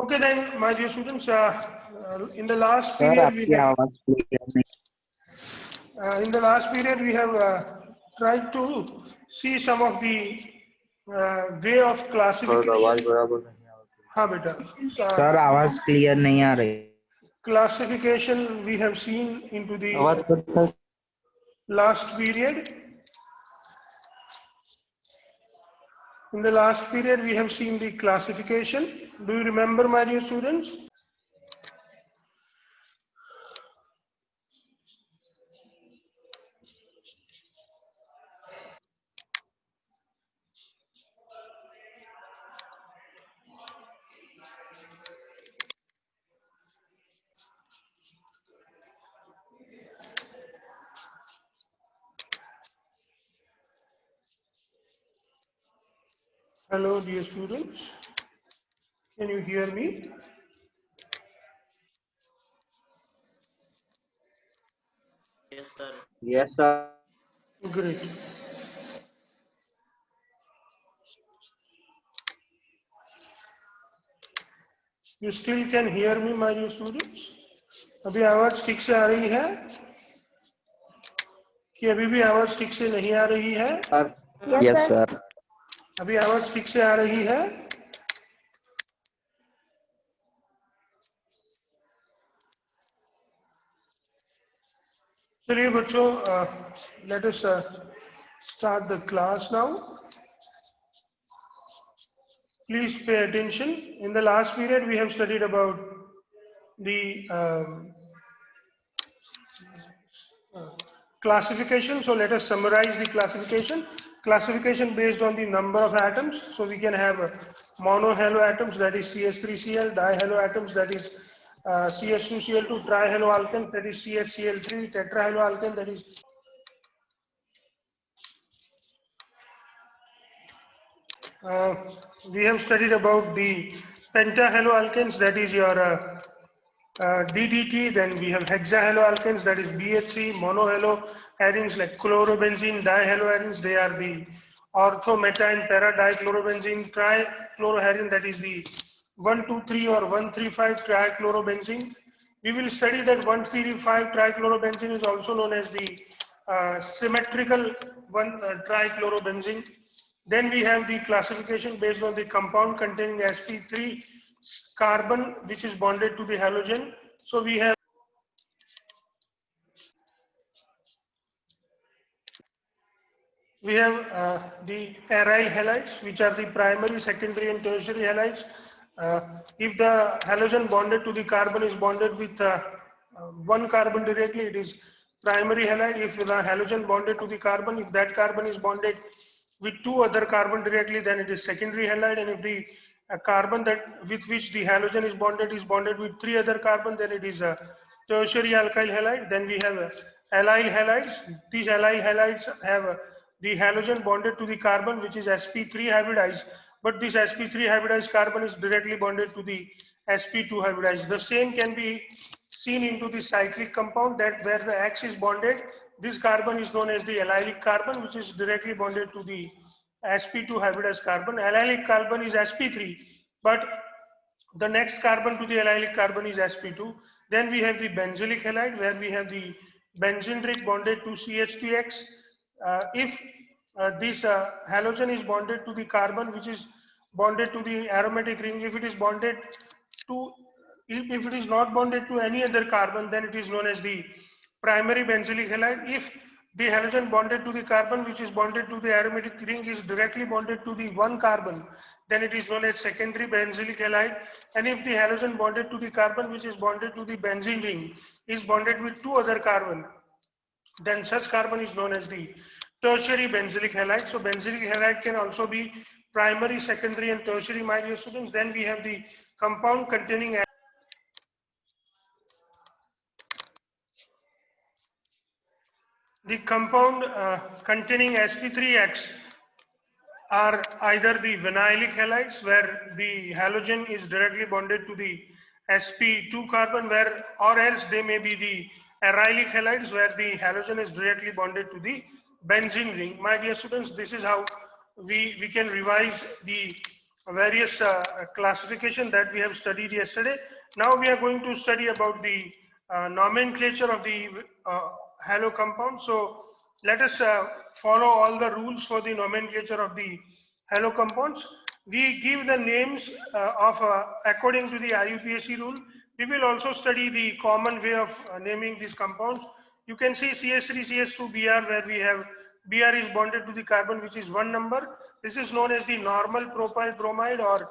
Okay, then, my dear students, in the last sir period we आपकी have आवाज clear नहीं। tried to see some of the way of और आवाज classification. बराबर नहीं आ रही। हाँ बेटा, सर आवाज क्लियर नहीं आ रही। classification we have seen into the आवाज करता है। last period. In the last period, we have seen the classification. Do you remember, my dear students? Hello, dear students. Can you hear me? Yes, sir. Yes sir. Great. You still can hear me, my dear students? अभी आवाज ठीक से आ रही है कि अभी भी आवाज ठीक से नहीं आ रही है? Yes sir. अभी आवाज ठीक से आ रही है? चलिए बच्चों, let us start the class now. Please pay attention. In the last period, we have studied about the classification. So let us summarize the classification. Classification based on the number of atoms. So we can have monohaloatoms, that is CH3Cl, dihaloatoms, that is CH2Cl2, trihaloalkane, that is CHCl3, tetrahaloalkane, that is we have studied about the pentahaloalkanes, that is your DDT. Then we have hexahaloalkanes, that is BH3, monohaloarenes like chlorobenzene, dihaloarenes, they are the ortho, meta and para dichlorobenzene, trichloroherine, that is the 1,2,3 or 1,3,5 trichlorobenzene. We will study that 1,3,5 trichlorobenzene is also known as the symmetrical trichlorobenzene. Then we have the classification based on the compound containing sp3 carbon which is bonded to the halogen. So we have the aryl halides, which are the primary, secondary and tertiary halides. If the halogen bonded to the carbon is bonded with one carbon directly, it is primary halide. If the halogen bonded to the carbon, if that carbon is bonded with two other carbon directly, then it is secondary halide. And if the carbon that with which the halogen is bonded with three other carbon, then it is a tertiary alkyl halide. Then we have allyl halides. These allyl halides have the halogen bonded to the carbon which is sp3 hybridized, but this sp3 hybridized carbon is directly bonded to the sp2 hybridized. The same can be seen into the cyclic compound, that where the X is bonded, this carbon is known as the allylic carbon, which is directly bonded to the sp2 hybridized carbon. Allylic carbon is sp3, but the next carbon to the allylic carbon is sp2. Then we have the benzylic halide, where we have the benzene ring bonded to CH2X. If this halogen is bonded to the carbon which is bonded to the aromatic ring, if it is bonded to, if it is not bonded to any other carbon, then it is known as the primary benzylic halide. If the halogen bonded to the carbon which is bonded to the aromatic ring is directly bonded to the one carbon, then it is known as secondary benzylic halide. And if the halogen bonded to the carbon which is bonded to the benzene ring is bonded with two other carbon, then such carbon is known as the tertiary benzylic halide. So benzylic halide can also be primary, secondary and tertiary, my dear students. Then we have the compound containing containing sp3x are either the vinylic halides, where the halogen is directly bonded to the sp2 carbon, where, or else they may be the arylic halides, where the halogen is directly bonded to the benzene ring. My dear students, this is how we can revise the various classification that we have studied yesterday. Now we are going to study about the nomenclature of the halo compound. So let us follow all the rules for the nomenclature of the halo compounds. We give the names of according to the IUPAC rule. We will also study the common way of naming these compounds. You can see CS3, CS2, Br, where we have Br is bonded to the carbon, which is 1 number. This is known as the normal propyl bromide, or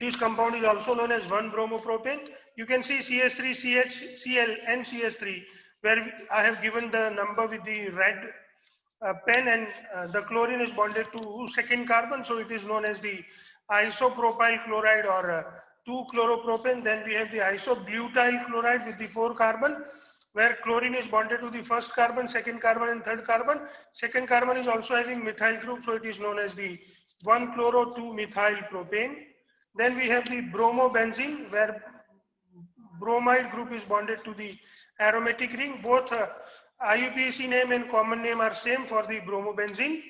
this compound is also known as 1-bromopropane. You can see CS3, CH, Cl and CS3, where I have given the number with the red pen, and the chlorine is bonded to second carbon, so it is known as the isopropyl chloride, or 2-chloropropane. Then we have the isobutyl chloride with the 4 carbon, where chlorine is bonded to the first carbon, second carbon and third carbon. Second carbon is also having methyl group, so it is known as the 1-chloro-2-methyl propane. Then we have the bromobenzene, where bromide group is bonded to the aromatic ring. Both IUPAC name and common name are same for the bromobenzene.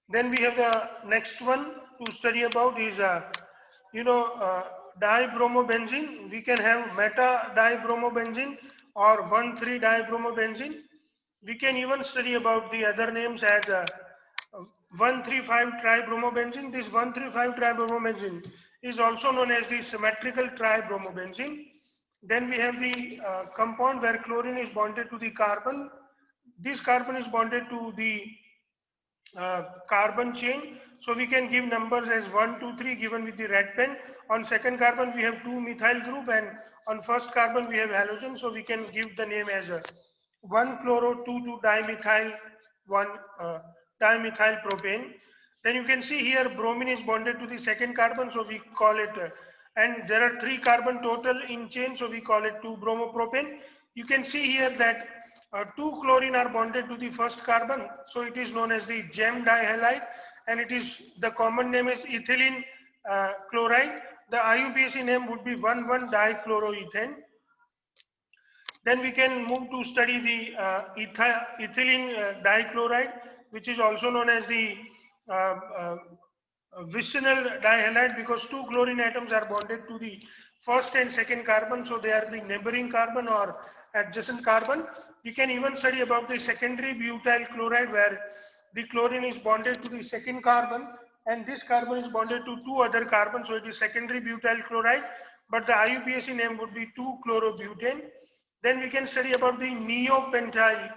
Then we have the next one to study about is dibromobenzene. We can have meta-dibromobenzene or 1,3-dibromobenzene. We can even study about the other names as 1,3,5-tribromobenzene. This 1,3,5-tribromobenzene is also known as the symmetrical tribromobenzene. Then we have the compound where chlorine is bonded to the carbon. This carbon is bonded to the carbon chain. So we can give numbers as 1, 2, 3 given with the red pen. On second carbon we have 2-methyl group, and on first carbon we have halogen. So we can give the name as 1-chloro-2,2-dimethyl 1-dimethyl propane. Then you can see here bromine is bonded to the second carbon, so we call it, and there are 3 carbon total in chain, so we call it 2-bromopropane. You can see here that 2 chlorine are bonded to the first carbon, so it is known as the gem dihalide, and it is, the common name is ethylene chloride. The IUPAC name would be 1,1-dichloroethane. Then we can move to study the ethylene dichloride, which is also known as the vicinal dihalide, because 2 chlorine atoms are bonded to the first and second carbon, so they are the neighboring carbon or adjacent carbon. We can even study about the secondary butyl chloride, where the chlorine is bonded to the second carbon, and this carbon is bonded to 2 other carbons, so it is secondary butyl chloride, but the IUPAC name would be 2-chlorobutane. Then we can study about the neopentyl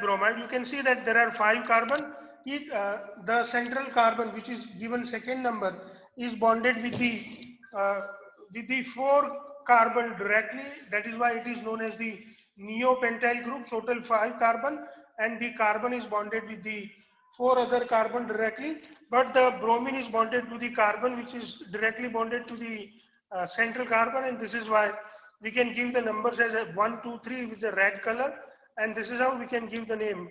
bromide. You can see that there are 5 carbon. The central carbon, which is given second number, is bonded with the 4 carbon directly. That is why it is known as the neopentyl group. Total 5 carbon, and the carbon is bonded with the 4 other carbon directly, but the bromine is bonded to the carbon which is directly bonded to the central carbon, and this is why we can give the numbers as 1, 2, 3 with the red color, and this is how we can give the name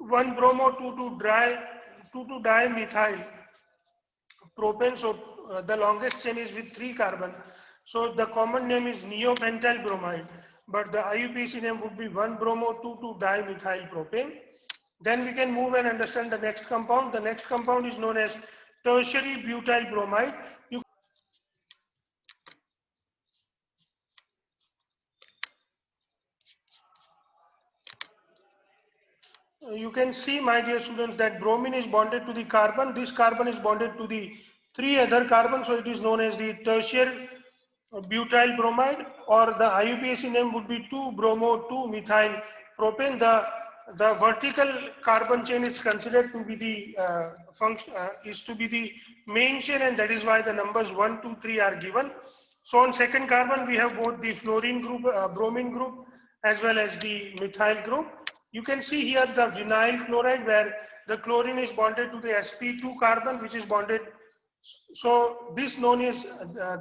1-bromo 2,2-dimethyl propane. So the longest chain is with 3 carbon, so the common name is neopentyl bromide, but the IUPAC name would be 1-bromo 2,2-dimethyl propane. Then we can move and understand the next compound. The next compound is known as tertiary butyl bromide. You can see, my dear students, that bromine is bonded to the carbon. This carbon is bonded to the 3 other carbons, so it is known as the tertiary butyl bromide, or the IUPAC name would be 2-bromo 2-methyl propane. The vertical carbon chain is considered to be the main chain, and that is why the numbers 1, 2, 3 are given. So on second carbon we have both the fluorine group, bromine group, as well as the methyl group. You can see here the vinyl chloride, where the chlorine is bonded to the sp2 carbon, which is bonded. So this known as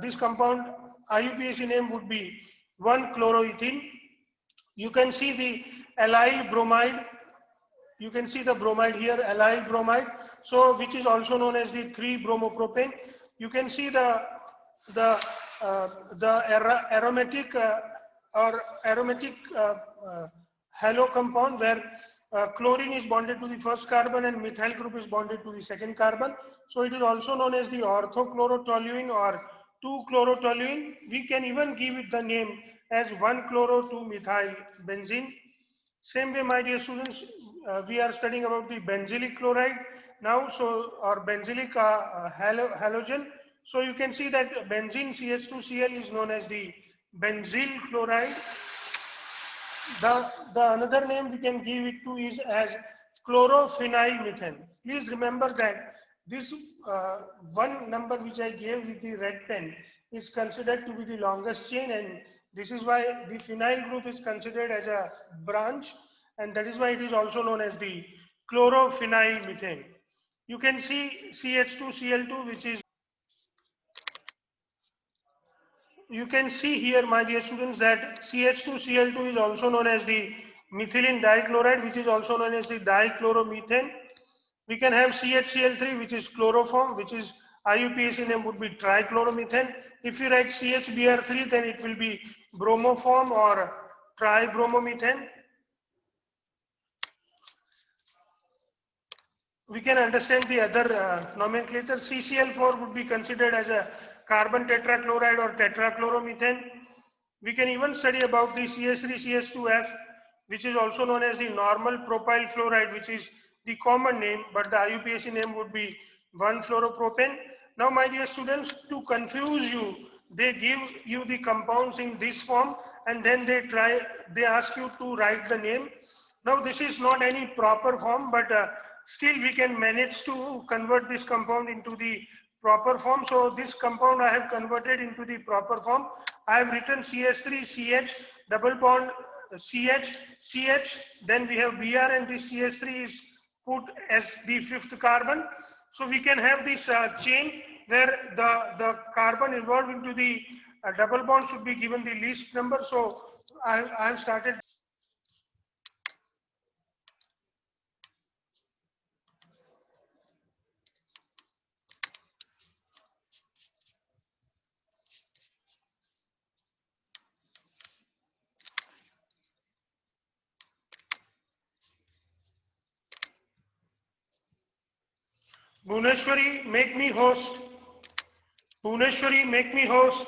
this compound IUPAC name would be 1-chloroethene. You can see the allyl bromide. You can see the bromide here, allyl bromide. So which is also known as the 3-bromopropane. You can see the aromatic halo compound, where chlorine is bonded to the first carbon and methyl group is bonded to the second carbon. So it is also known as the orthochlorotoluene or 2-chlorotoluene. We can even give it the name as 1-chloro-2-methyl benzene. Same way, my dear students, we are studying about the benzylic chloride now, so or benzylic halogen. So you can see that benzene CH2Cl is known as the benzyl chloride. The another name we can give it to is as chlorophenylmethane. Please remember that this one number which I gave with the red pen is considered to be the longest chain, and this is why the phenyl group is considered as a branch, and that is why it is also known as the chlorophenylmethane. You can see CH2Cl2, which is, you can see here, my dear students, that CH2Cl2 is also known as the methylene dichloride, which is also known as the dichloromethane. We can have CHCl3, which is chloroform, which is IUPAC name would be trichloromethane. If you write CHBr3, then it will be bromoform or tribromomethane. We can understand the other nomenclature. CCl4 would be considered as a carbon tetrachloride or tetrachloromethane. We can even study about the CH3CH2F, which is also known as the normal propyl fluoride, which is the common name, but the IUPAC name would be 1-fluoropropane. Now, my dear students, to confuse you, they give you the compounds in this form, and then they ask you to write the name. Now, this is not any proper form, but still we can manage to convert this compound into the proper form. So this compound I have converted into the proper form. I have written CH3CH double bond CH, then we have Br, and this CH3 is put as the fifth carbon. So we can have this chain where the carbon involved into the double bond should be given the least number. So I have started. Bhuneshwari, make me host. Bhuneshwari, make me host.